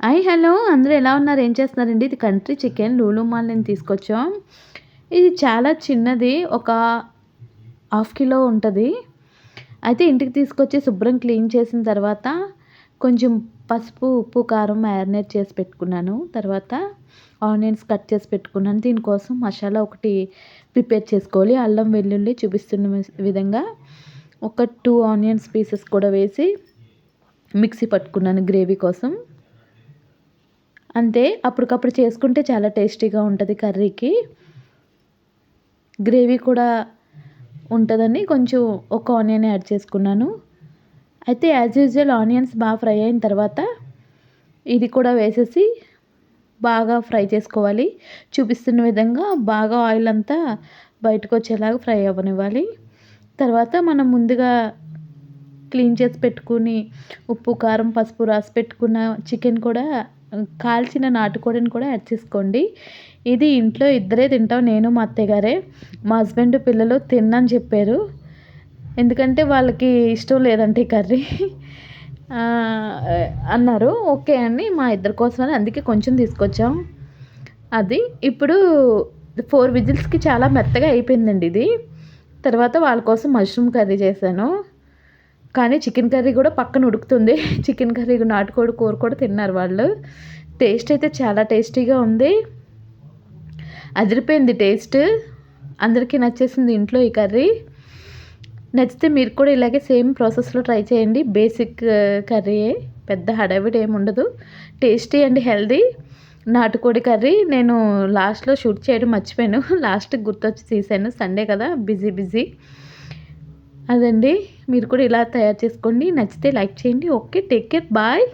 Hello! అందరూ ఎలా ఉన్నారు? ఏం చేస్తున్నారండి? ఇది కంట్రీ చికెన్ లూలు మాల్ నుంచి తీసుకొచ్చాం. ఇది చాలా చిన్నది. ఒక హాఫ్ కిలో ఉంటది. అయితే ఇంటికి తీసుకొచ్చి శుభ్రం క్లీన్ చేసిన తర్వాత కొంచెం పసుపు, ఉప్పు, కారం మ్యారినేట్ చేసి పెట్టుకున్నాను. తర్వాత ఆనియన్స్ కట్ చేసి పెట్టుకున్నాను. దీనికోసం మసాలా ఒకటి ప్రిపేర్ చేసుకోవాలి. అల్లం, వెల్లుల్లి చూపిస్తున్న విధంగా ఒక 2 ఆనియన్స్ పీసెస్ కూడా వేసి మిక్సీ పట్టుకున్నాను గ్రేవీ కోసం. అంతే. అప్పటికప్పుడు చేసుకుంటే చాలా టేస్టీగా ఉంటది కర్రీకి. గ్రేవీ కూడా ఉంటదని కొంచెం ఒక ఆనియన్ యాడ్ చేసుకున్నాను. అయితే యాజ్ యూజువల్ ఆనియన్స్ బాగా ఫ్రై అయిన తర్వాత ఇది కూడా వేసేసి బాగా ఫ్రై చేసుకోవాలి. చూపిస్తున్న విధంగా బాగా ఆయిల్ అంతా బయటకొచ్చేలాగా ఫ్రై అవ్వనివ్వాలి. తర్వాత మనం ముందుగా క్లీన్ చేసి పెట్టుకుని ఉప్పు, కారం, పసుపు రాసి పెట్టుకున్న చికెన్ కూడా కాల్చిన నాటుకోడిని కూడా యాడ్ చేసుకోండి. ఇది ఇంట్లో ఇద్దరే తింటాం. నేను, మా అత్తయ్య గారే. మా హస్బెండ్, పిల్లలు తినని చెప్పారు. ఎందుకంటే వాళ్ళకి ఇష్టం లేదంట ఈ కర్రీ. అన్నారు. ఓకే అని మా ఇద్దరి కోసమని అందుకే కొంచెం తీసుకొచ్చాం. అది. ఇప్పుడు 4 విజిల్స్‌కి చాలా మెత్తగా అయిపోయిందండి ఇది. తర్వాత వాళ్ళ కోసం మష్రూమ్ కర్రీ చేశాను. కానీ చికెన్ కర్రీ కూడా పక్కన ఉడుకుతుంది. చికెన్ కర్రీ, నాటుకోడి కూర కూడా తిన్నారు వాళ్ళు. టేస్ట్ అయితే చాలా టేస్టీగా ఉంది. అదిరిపోయింది టేస్ట్. అందరికీ నచ్చేసింది ఇంట్లో ఈ కర్రీ. నచ్చితే మీరు కూడా ఇలాగే సేమ్ ప్రాసెస్‌లో ట్రై చేయండి. బేసిక్ కర్రీయే. పెద్ద హడావిడి ఏమి ఉండదు. టేస్టీ అండ్ హెల్తీ నాటుకోడి కర్రీ. నేను లాస్ట్‌లో షూట్ చేయడం మర్చిపోయాను. లాస్ట్‌కి గుర్తొచ్చి తీశాను. సండే కదా! బిజీ. అదండి. మీరు కూడా ఇలా తయారు చేసుకోండి. నచ్చితే లైక్ చేయండి. ఓకే. Take care. బాయ్.